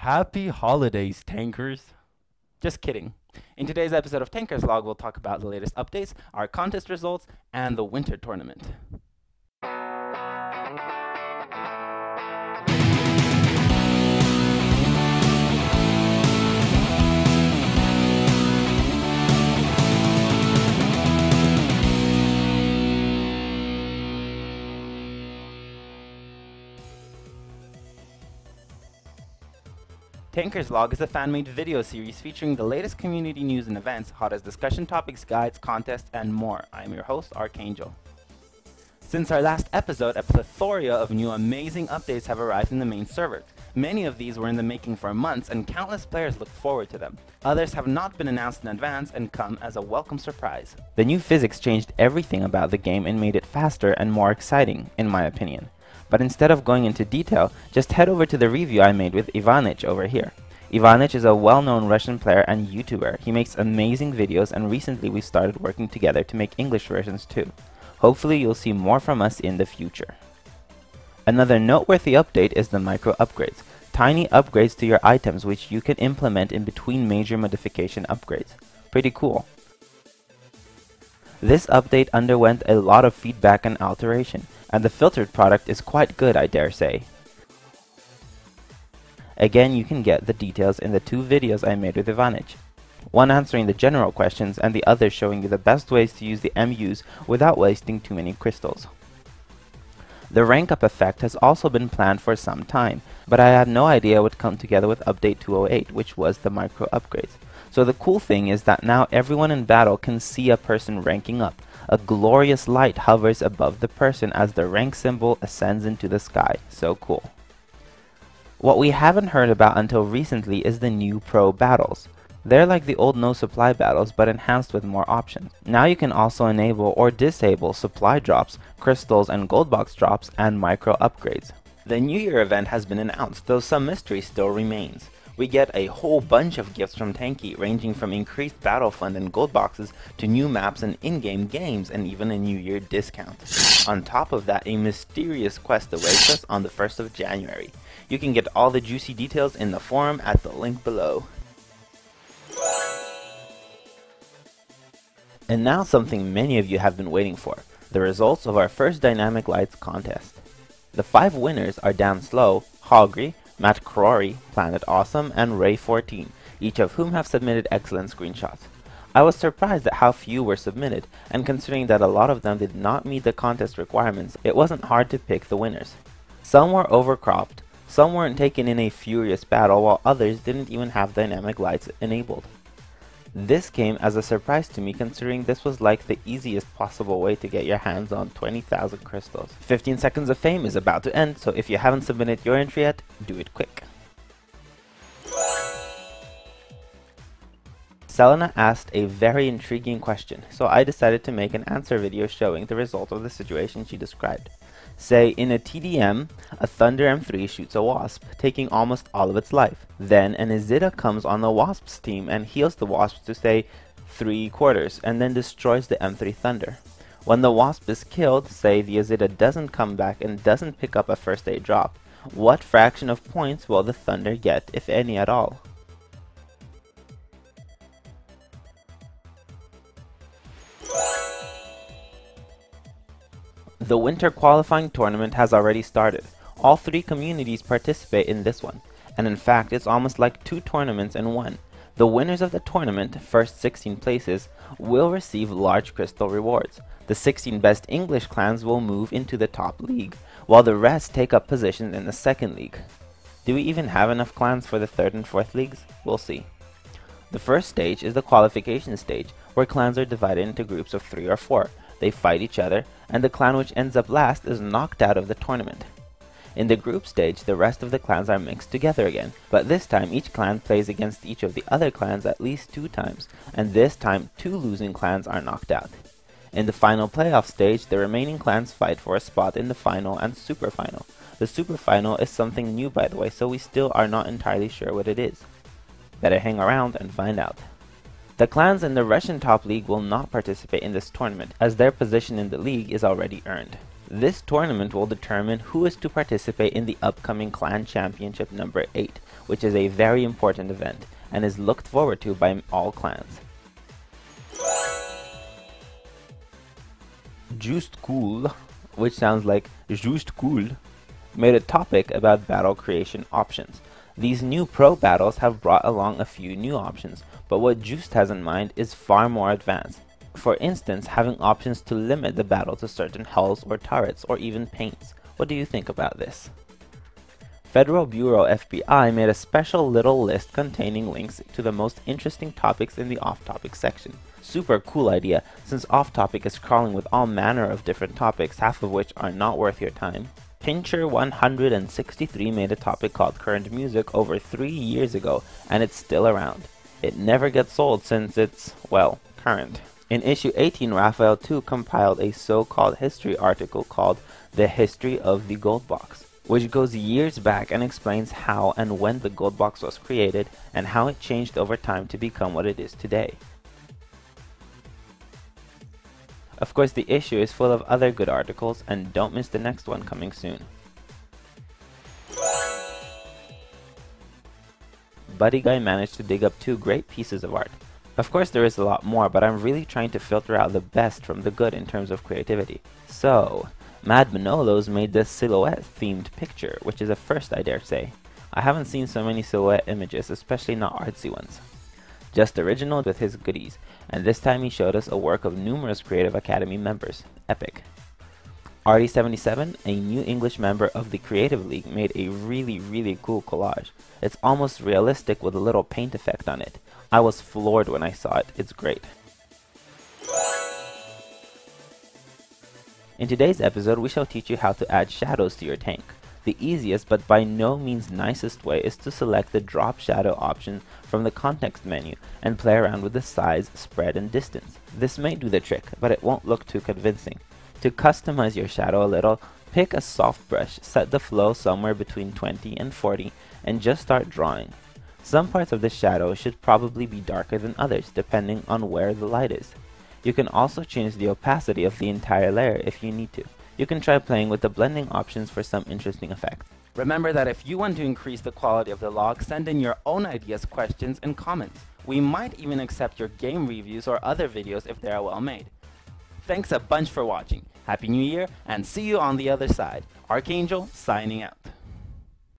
Happy holidays, tankers! Just kidding. In today's episode of Tankers Log, we'll talk about the latest updates, our contest results, and the winter tournament. Tankers Log is a fan-made video series featuring the latest community news and events, hottest discussion topics, guides, contests, and more. I'm your host, Archangel. Since our last episode, a plethora of new amazing updates have arrived in the main server. Many of these were in the making for months, and countless players look forward to them. Others have not been announced in advance and come as a welcome surprise. The new physics changed everything about the game and made it faster and more exciting, in my opinion. But instead of going into detail, just head over to the review I made with Ivanich over here. Ivanich is a well-known Russian player and YouTuber. He makes amazing videos, and recently we started working together to make English versions too. Hopefully you'll see more from us in the future. Another noteworthy update is the micro upgrades, tiny upgrades to your items which you can implement in between major modification upgrades. Pretty cool. This update underwent a lot of feedback and alteration, and the filtered product is quite good, I dare say. Again, you can get the details in the two videos I made with Ivanich. One answering the general questions and the other showing you the best ways to use the MUs without wasting too many crystals. The rank up effect has also been planned for some time, but I had no idea it would come together with update 208, which was the micro upgrades. So the cool thing is that now everyone in battle can see a person ranking up. A glorious light hovers above the person as the rank symbol ascends into the sky. So cool. What we haven't heard about until recently is the new pro battles. They're like the old no supply battles but enhanced with more options. Now you can also enable or disable supply drops, crystals and gold box drops, and micro upgrades. The New Year event has been announced, though some mystery still remains. We get a whole bunch of gifts from Tanki, ranging from increased battle fund and gold boxes to new maps and in-game games, and even a New Year discount. On top of that, a mysterious quest awaits us on the 1st of January. You can get all the juicy details in the forum at the link below. And now something many of you have been waiting for, the results of our first Dynamic Lights contest. The 5 winners are Dan Slow, Hogry, Matt Crowry, Planet Awesome, and Ray14, each of whom have submitted excellent screenshots. I was surprised at how few were submitted, and considering that a lot of them did not meet the contest requirements, it wasn't hard to pick the winners. Some were overcropped, some weren't taken in a furious battle, while others didn't even have dynamic lights enabled. This came as a surprise to me, considering this was like the easiest possible way to get your hands on 20,000 crystals. 15 seconds of fame is about to end, so if you haven't submitted your entry yet, do it quick. Selena asked a very intriguing question, so I decided to make an answer video showing the result of the situation she described. Say, in a TDM, a Thunder M3 shoots a Wasp, taking almost all of its life. Then an Izida comes on the Wasp's team and heals the Wasp to say 3/4, and then destroys the M3 Thunder. When the Wasp is killed, say the Izida doesn't come back and doesn't pick up a first aid drop, what fraction of points will the Thunder get, if any at all? The winter qualifying tournament has already started. All 3 communities participate in this one, and in fact it's almost like 2 tournaments in one. The winners of the tournament, first 16 places, will receive large crystal rewards. The 16 best English clans will move into the top league, while the rest take up positions in the second league. Do we even have enough clans for the third and fourth leagues? We'll see. The first stage is the qualification stage, where clans are divided into groups of 3 or 4. They fight each other, and the clan which ends up last is knocked out of the tournament. In the group stage, the rest of the clans are mixed together again, but this time each clan plays against each of the other clans at least 2 times, and this time 2 losing clans are knocked out. In the final playoff stage, the remaining clans fight for a spot in the final and super final. The super final is something new, by the way, so we still are not entirely sure what it is. Better hang around and find out. The clans in the Russian top league will not participate in this tournament, as their position in the league is already earned. This tournament will determine who is to participate in the upcoming Clan Championship number 8, which is a very important event and is looked forward to by all clans. Just Cool, which sounds like Just Cool, made a topic about battle creation options. These new pro battles have brought along a few new options, but what Just has in mind is far more advanced. For instance, having options to limit the battle to certain hulls or turrets or even paints. What do you think about this? Federal Bureau FBI made a special little list containing links to the most interesting topics in the off-topic section. Super cool idea, since off-topic is crawling with all manner of different topics, half of which are not worth your time. Pincher 163 made a topic called Current Music over 3 years ago, and it's still around. It never gets sold since it's, well, current. In issue 18, Raphael 2 compiled a so-called history article called The History of the Gold Box, which goes years back and explains how and when the gold box was created and how it changed over time to become what it is today. Of course, the issue is full of other good articles, and don't miss the next one coming soon. Buddy Guy managed to dig up 2 great pieces of art. Of course there is a lot more, but I'm really trying to filter out the best from the good in terms of creativity. So, Mad Manolos made this silhouette themed picture, which is a first, I dare say. I haven't seen so many silhouette images, especially not artsy ones. Just original with his goodies, and this time he showed us a work of numerous Creative Academy members. Epic. RD77, a new English member of the Creative League, made a really cool collage. It's almost realistic with a little paint effect on it. I was floored when I saw it. It's great. In today's episode, we shall teach you how to add shadows to your tank. The easiest but by no means nicest way is to select the drop shadow option from the context menu and play around with the size, spread, and distance. This may do the trick, but it won't look too convincing. To customize your shadow a little, pick a soft brush, set the flow somewhere between 20 and 40, and just start drawing. Some parts of the shadow should probably be darker than others, depending on where the light is. You can also change the opacity of the entire layer if you need to. You can try playing with the blending options for some interesting effects. Remember that if you want to increase the quality of the log, send in your own ideas, questions, and comments. We might even accept your game reviews or other videos if they are well made. Thanks a bunch for watching. Happy New Year, and see you on the other side. Archangel, signing out.